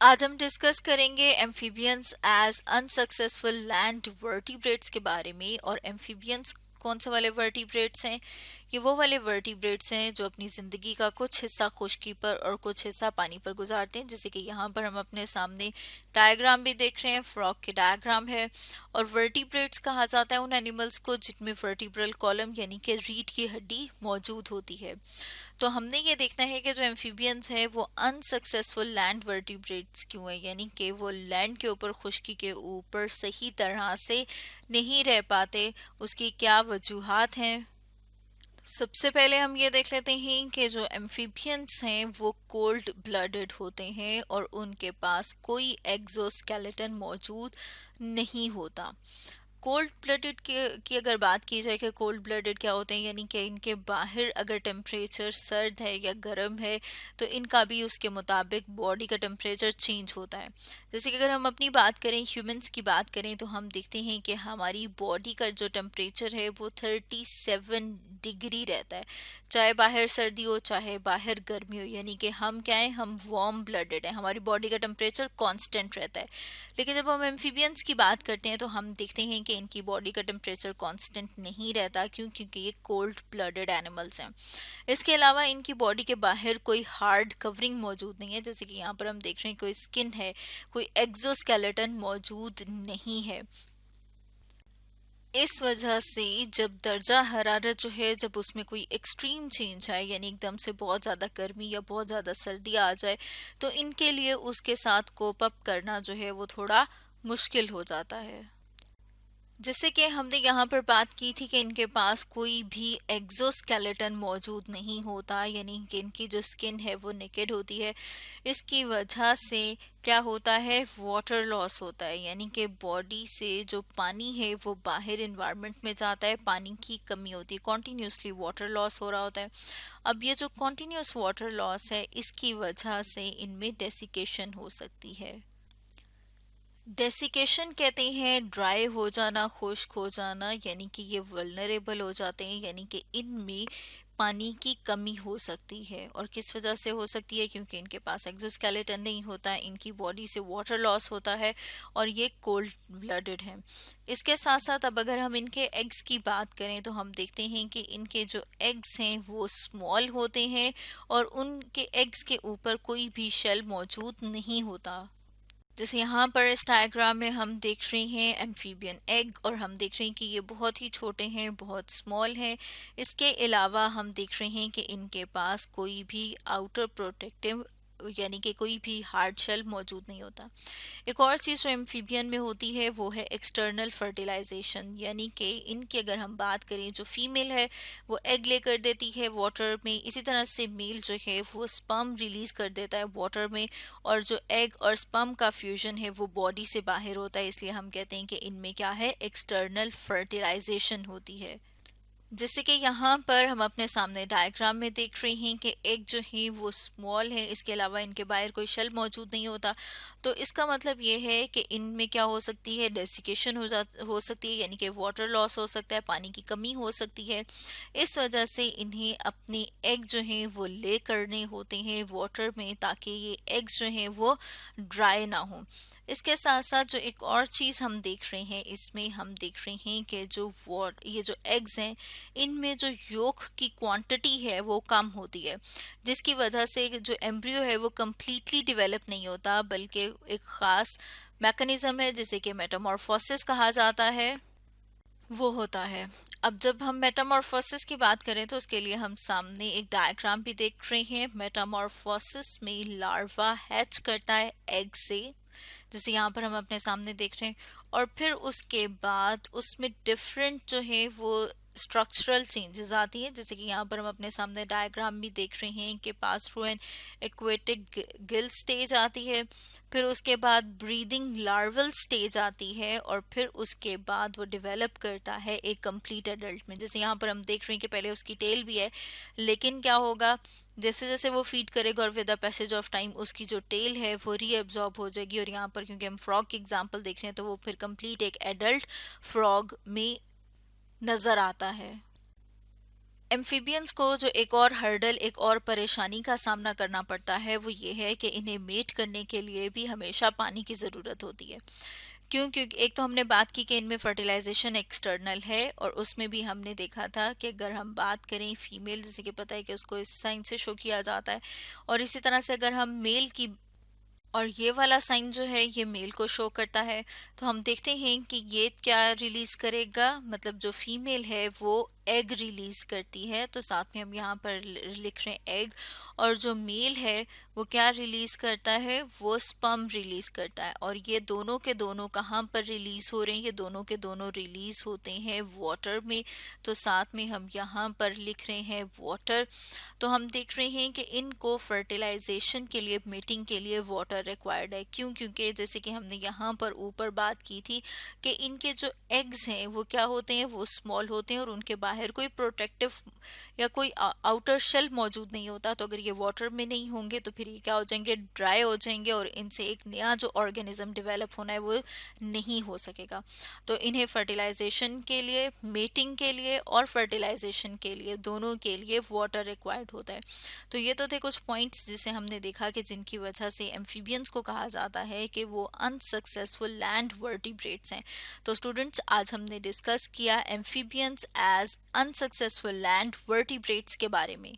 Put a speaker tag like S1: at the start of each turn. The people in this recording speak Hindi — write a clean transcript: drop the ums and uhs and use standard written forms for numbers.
S1: आज हम डिस्कस करेंगे amphibians as unsuccessful land vertebrates के बारे में। और एम्फीबियंस कौन से वाले वर्टिब्रेट्स हैं? ये वो वाले वर्टिब्रेट्स हैं जो अपनी ज़िंदगी का कुछ हिस्सा खुश्की पर और कुछ हिस्सा पानी पर गुजारते हैं। जैसे कि यहाँ पर हम अपने सामने डायग्राम भी देख रहे हैं, फ्रॉग के डायग्राम है। और वर्टिब्रेट्स कहा जाता है उन एनिमल्स को जिनमें वर्टिब्रल कॉलम यानी कि रीढ़ की हड्डी मौजूद होती है। तो हमने ये देखना है कि जो एम्फीबियंस है वो अनसक्सेसफुल लैंड वर्टिब्रेट्स क्यों है, यानी कि वो लैंड के ऊपर, खुश्की के ऊपर सही तरह से नहीं रह पाते। उसकी क्या वजूहात हैं? सबसे पहले हम ये देख लेते हैं कि जो एम्फीबियंस हैं वो कोल्ड ब्लडेड होते हैं और उनके पास कोई एक्सोस्केलेटन मौजूद नहीं होता। कोल्ड ब्लडेड की अगर बात की जाए कि कोल्ड ब्लडेड क्या होते हैं, यानी कि इनके बाहर अगर टेम्परेचर सर्द है या गर्म है तो इनका भी उसके मुताबिक बॉडी का टेम्परेचर चेंज होता है। जैसे कि अगर हम अपनी बात करें, ह्यूमंस की बात करें, तो हम देखते हैं कि हमारी बॉडी का जो टेम्परेचर है वो 37 डिग्री रहता है, चाहे बाहर सर्दी हो चाहे बाहर गर्मी हो। यानी कि हम क्या है, हम वार्म ब्लडेड हैं, हमारी बॉडी का टेम्परेचर कांस्टेंट रहता है। लेकिन जब हम एम्फीबियंस की बात करते हैं तो हम देखते हैं कि इनकी बॉडी का टेम्परेचर कांस्टेंट नहीं रहता। क्यों? क्योंकि ये कोल्ड ब्लडेड एनिमल्स हैं। इसके अलावा इनकी बॉडी के बाहर कोई हार्ड कवरिंग मौजूद नहीं है। जैसे कि यहाँ पर हम देख रहे हैं कोई स्किन है, कोई एक्सोस्केलेटन मौजूद नहीं है। इस वजह से जब दर्जा हरारत जो है, जब उसमें कोई एक्सट्रीम चेंज आए, यानी एकदम से बहुत ज़्यादा गर्मी या बहुत ज़्यादा सर्दी आ जाए, तो इनके लिए उसके साथ कोप अप करना जो है वो थोड़ा मुश्किल हो जाता है। जैसे कि हमने यहाँ पर बात की थी कि इनके पास कोई भी एक्सोस्केलेटन मौजूद नहीं होता, यानी कि इनकी जो स्किन है वो नेकेड होती है। इसकी वजह से क्या होता है, वाटर लॉस होता है, यानी कि बॉडी से जो पानी है वो बाहर इन्वायरमेंट में जाता है, पानी की कमी होती है, कॉन्टीन्यूसली वाटर लॉस हो रहा होता है। अब ये जो कॉन्टीन्यूस वाटर लॉस है, इसकी वजह से इनमें डेसिकेशन हो सकती है। डेसिकेशन कहते हैं ड्राई हो जाना, खुश्क हो जाना, यानी कि ये वल्नरेबल हो जाते हैं, यानी कि इनमें पानी की कमी हो सकती है। और किस वजह से हो सकती है? क्योंकि इनके पास एक्सोस्केलेटन नहीं होता, इनकी बॉडी से वाटर लॉस होता है और ये कोल्ड ब्लडेड हैं। इसके साथ साथ अब अगर हम इनके एग्स की बात करें तो हम देखते हैं कि इनके जो एग्स हैं वो स्मॉल होते हैं और उनके एग्स के ऊपर कोई भी शेल मौजूद नहीं होता। जैसे यहाँ पर इस डायग्राम में हम देख रहे हैं एम्फीबियन एग, और हम देख रहे हैं कि ये बहुत ही छोटे हैं, बहुत स्मॉल हैं। इसके अलावा हम देख रहे हैं कि इनके पास कोई भी आउटर प्रोटेक्टिव यानी कि कोई भी हार्ड शेल मौजूद नहीं होता। एक और चीज़ जो एम्फीबियन में होती है वो है एक्सटर्नल फर्टिलाइजेशन, यानी कि इनकी अगर हम बात करें, जो फीमेल है वो एग ले कर देती है वाटर में, इसी तरह से मेल जो है वो स्पर्म रिलीज कर देता है वाटर में। और जो एग और स्पर्म का फ्यूजन है वो बॉडी से बाहर होता है, इसलिए हम कहते हैं कि इनमें क्या है, एक्सटर्नल फर्टिलाइजेशन होती है। जैसे कि यहाँ पर हम अपने सामने डायग्राम में देख रहे हैं कि एग जो है वो स्मॉल है, इसके अलावा इनके बाहर कोई शेल मौजूद नहीं होता। तो इसका मतलब ये है कि इनमें क्या हो सकती है, डेसिकेशन हो सकती है, यानी कि वाटर लॉस हो सकता है, पानी की कमी हो सकती है। इस वजह से इन्हें अपने एग जो हैं वो ले करने होते हैं वाटर में, ताकि ये एग्स जो हैं वो ड्राई ना हो। इसके साथ साथ जो एक और चीज़ हम देख रहे हैं, इसमें हम देख रहे हैं कि जो ये जो एग्स हैं, इनमें जो योक की क्वांटिटी है वो कम होती है, जिसकी वजह से जो एम्ब्रियो है वो कम्प्लीटली डेवलप नहीं होता, बल्कि एक ख़ास मैकेनिज्म है जिसे कि मेटामॉर्फोसिस कहा जाता है, वो होता है। अब जब हम मेटामॉर्फोसिस की बात करें तो उसके लिए हम सामने एक डायग्राम भी देख रहे हैं। मेटामॉर्फोसिस में लार्वा हैच करता है एग से, जैसे यहाँ पर हम अपने सामने देख रहे हैं। और फिर उसके बाद उसमें डिफरेंट जो है वो स्ट्रक्चरल चेंजेस आती हैं, जैसे कि यहाँ पर हम अपने सामने डायग्राम भी देख रहे हैं कि pass through an aquatic Gill stage आती है, फिर उसके बाद ब्रीदिंग लार्वल स्टेज आती है, और फिर उसके बाद वो डेवलप करता है एक कंप्लीट एडल्ट में। जैसे यहाँ पर हम देख रहे हैं कि पहले उसकी टेल भी है, लेकिन क्या होगा, जैसे जैसे वो फीड करेगा और with the passage of time उसकी जो टेल है वो रीअब्जॉर्ब हो जाएगी। और यहाँ पर क्योंकि हम फ्रॉग की एग्जांपल देख रहे हैं तो वो फिर कंप्लीट एक एडल्ट फ्रॉग में नजर आता है। एम्फीबियंस को जो एक और हर्डल, एक और परेशानी का सामना करना पड़ता है वो ये है कि इन्हें मेट करने के लिए भी हमेशा पानी की ज़रूरत होती है। क्यों? क्योंकि एक तो हमने बात की कि इनमें फर्टिलाइजेशन एक्सटर्नल है, और उसमें भी हमने देखा था कि अगर हम बात करें फीमेल, जैसे कि पता है कि उसको इस साइन से शो किया जाता है, और इसी तरह से अगर हम मेल की, और ये वाला साइन जो है ये मेल को शो करता है, तो हम देखते हैं कि ये क्या रिलीज करेगा, मतलब जो फीमेल है वो एग रिलीज करती है, तो साथ में हम यहाँ पर लिख रहे हैं एग। और जो मेल है वो क्या रिलीज करता है, वो स्पर्म रिलीज करता है, और ये दोनों के दोनों कहाँ पर रिलीज हो रहे हैं, ये दोनों के दोनों रिलीज होते हैं वाटर में, तो साथ में हम यहाँ पर लिख रहे हैं वाटर। तो हम देख रहे हैं कि इनको फर्टिलाइजेशन के लिए, मीटिंग के लिए वाटर रिक्वायर्ड है। क्यों? क्योंकि जैसे कि हमने यहाँ पर ऊपर बात की थी कि इनके जो एग्स हैं वो क्या होते हैं, वो स्मॉल होते हैं, और उनके बाहर कोई प्रोटेक्टिव या कोई आउटर शेल मौजूद नहीं होता। तो अगर ये वाटर में नहीं होंगे तो फिर ये क्या हो जाएंगे, ड्राई हो जाएंगे, और इनसे एक नया जो ऑर्गेनिज्म डेवलप होना है वो नहीं हो सकेगा। तो इन्हें फर्टिलाइजेशन के लिए, मेटिंग के लिए और फर्टिलाइजेशन के लिए, दोनों के लिए वाटर रिक्वायर्ड होता है। तो ये तो थे कुछ पॉइंट्स जिसे हमने देखा कि जिनकी वजह से एम्फीबियंस को कहा जाता है कि वो अनसक्सेसफुल लैंड वर्टिब्रेट्स हैं। तो स्टूडेंट्स, आज हमने डिस्कस किया amphibians as unsuccessful land vertebrates के बारे में।